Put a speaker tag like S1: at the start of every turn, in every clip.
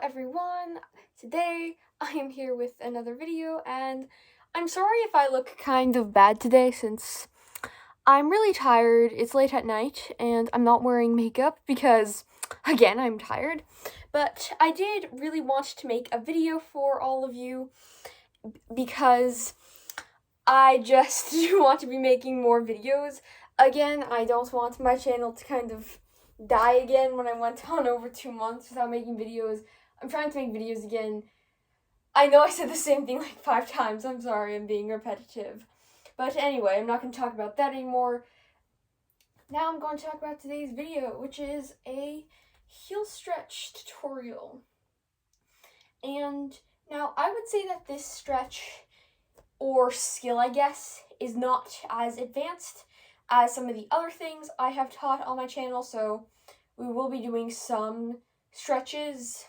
S1: everyone. Today I am here with another video, and I'm sorry if I look kind of bad today since I'm really tired. It's late at night and I'm not wearing makeup because, again, I'm tired. But I did really want to make a video for all of you because I just want to be making more videos. Again, I don't want my channel to kind of die again when I went on over 2 months without making videos. I'm trying to make videos again. I know I said the same thing like 5 times. I'm sorry, I'm being repetitive. But anyway, I'm not going to talk about that anymore. Now I'm going to talk about today's video, which is a heel stretch tutorial. And now I would say that this stretch, or skill I guess, is not as advanced as some of the other things I have taught on my channel, so we will be doing some stretches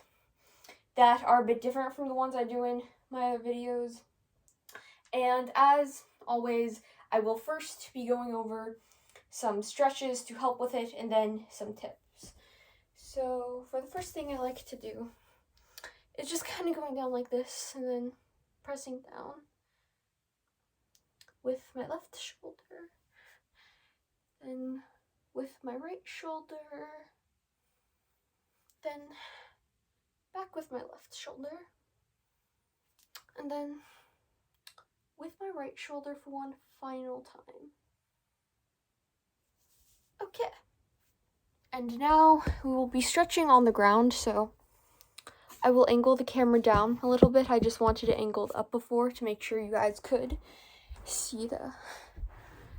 S1: that are a bit different from the ones I do in my other videos. And as always, I will first be going over some stretches to help with it and then some tips. So for the first thing I like to do is just kind of going down like this and then pressing down with my left shoulder, then with my right shoulder, then back with my left shoulder, and then with my right shoulder for one final time. Okay. And now we will be stretching on the ground, so I will angle the camera down a little bit. I just wanted it angled up before to make sure you guys could see the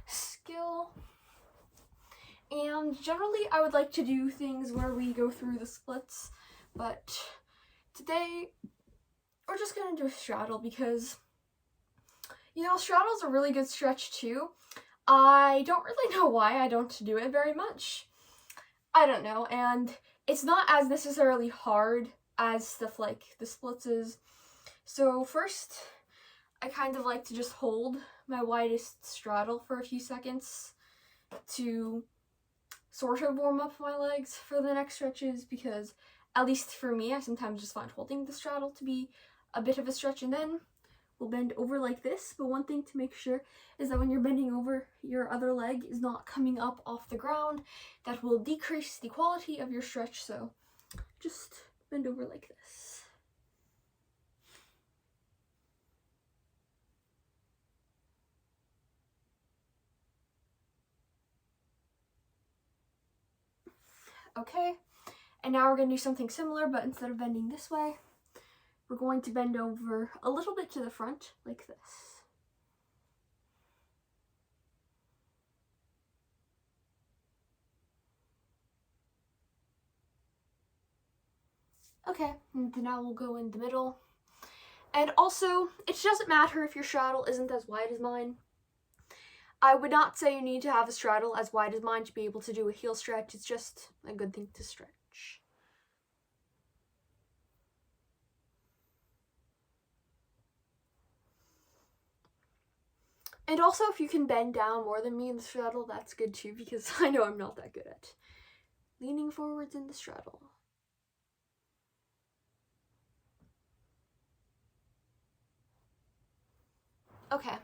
S1: skill. And generally I would like to do things where we go through the splits, but today we're just gonna do a straddle because, you know, straddle's a really good stretch too. I don't really know why I don't do it very much. I don't know, and it's not as necessarily hard as stuff like the splits is. So first, I kind of like to just hold my widest straddle for a few seconds to sort of warm up my legs for the next stretches, because at least for me, I sometimes just find holding the straddle to be a bit of a stretch. And then we'll bend over like this, but one thing to make sure is that when you're bending over, your other leg is not coming up off the ground. That will decrease the quality of your stretch, so just bend over like this. Okay, and now we're going to do something similar, but instead of bending this way, we're going to bend over a little bit to the front, like this. Okay, and now we'll go in the middle. And also, it doesn't matter if your straddle isn't as wide as mine. I would not say you need to have a straddle as wide as mine to be able to do a heel stretch. It's just a good thing to stretch. And also, if you can bend down more than me in the straddle, that's good too, because I know I'm not that good at leaning forwards in the straddle. Okay.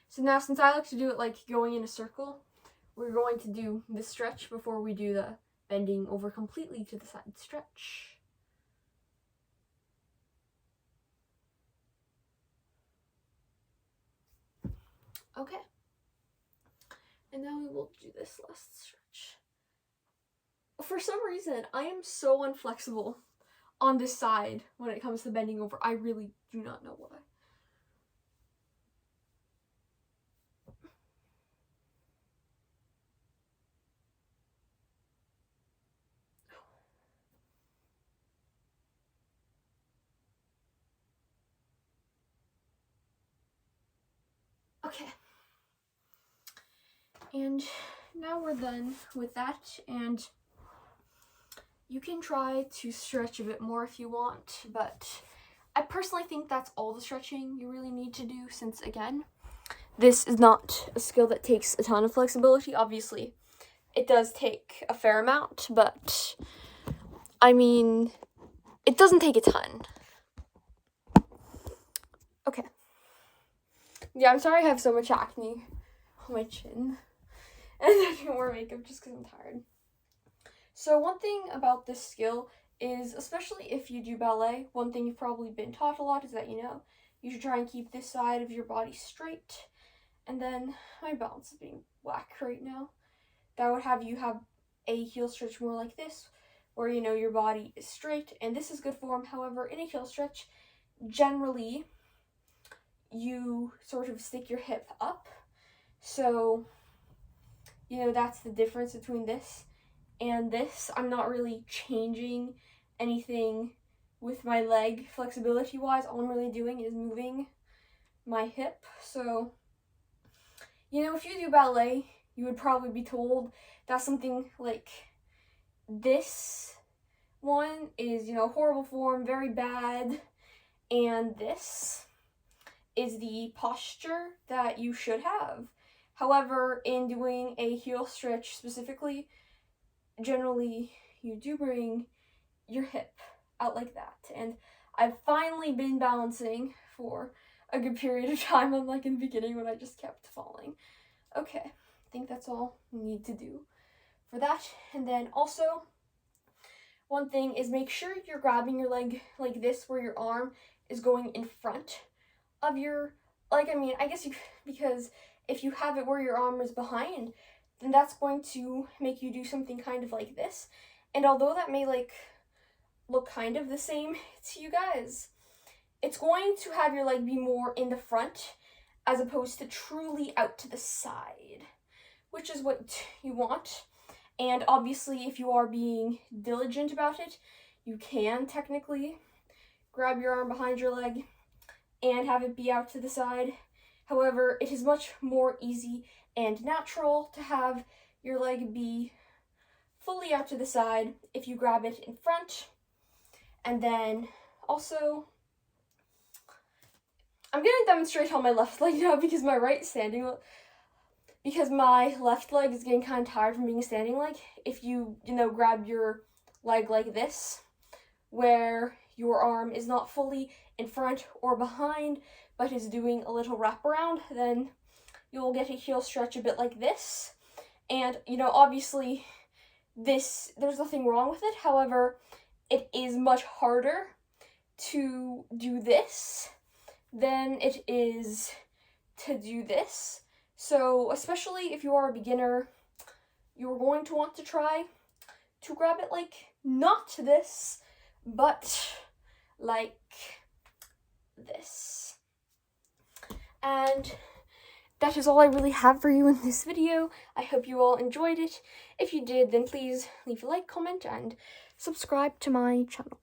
S1: So now, since I like to do it like going in a circle, we're going to do this stretch before we do the bending over completely to the side stretch. Okay. And now we will do this last stretch. For some reason, I am so inflexible on this side when it comes to bending over. I really do not know why. Okay. And now we're done with that, and you can try to stretch a bit more if you want, but I personally think that's all the stretching you really need to do, since again, this is not a skill that takes a ton of flexibility. Obviously, it does take a fair amount, but I mean, it doesn't take a ton. Okay. Yeah, I'm sorry I have so much acne on my chin. And I didn't wear makeup just because I'm tired. So one thing about this skill is, especially if you do ballet, one thing you've probably been taught a lot is that, you should try and keep this side of your body straight. And then my balance is being whack right now. That would have you have a heel stretch more like this, where, your body is straight, and this is good form. However, in a heel stretch, generally, you sort of stick your hip up. So, that's the difference between this and this. I'm not really changing anything with my leg flexibility wise. All I'm really doing is moving my hip. So, if you do ballet, you would probably be told that something like this one is, horrible form, very bad, and this is the posture that you should have. However, in doing a heel stretch specifically, generally you do bring your hip out like that. And I've finally been balancing for a good period of time, unlike in the beginning when I just kept falling. Okay, I think that's all we need to do for that. And then also, one thing is make sure you're grabbing your leg like this, where your arm is going in front of your, because if you have it where your arm is behind, then that's going to make you do something kind of like this. And although that may look kind of the same to you guys, it's going to have your leg be more in the front as opposed to truly out to the side, which is what you want. And obviously, if you are being diligent about it, you can technically grab your arm behind your leg and have it be out to the side. However, it is much more easy and natural to have your leg be fully out to the side if you grab it in front. And then also, I'm going to demonstrate on my left leg now because my left leg is getting kind of tired from being a standing leg. If you, grab your leg like this, where your arm is not fully in front or behind, but is doing a little wraparound, then you'll get a heel stretch a bit like this. And, obviously, there's nothing wrong with it. However, it is much harder to do this than it is to do this. So, especially if you are a beginner, you're going to want to try to grab it like not this, but like this. And that is all I really have for you in this video. I hope you all enjoyed it. If you did, then please leave a like, comment, and subscribe to my channel.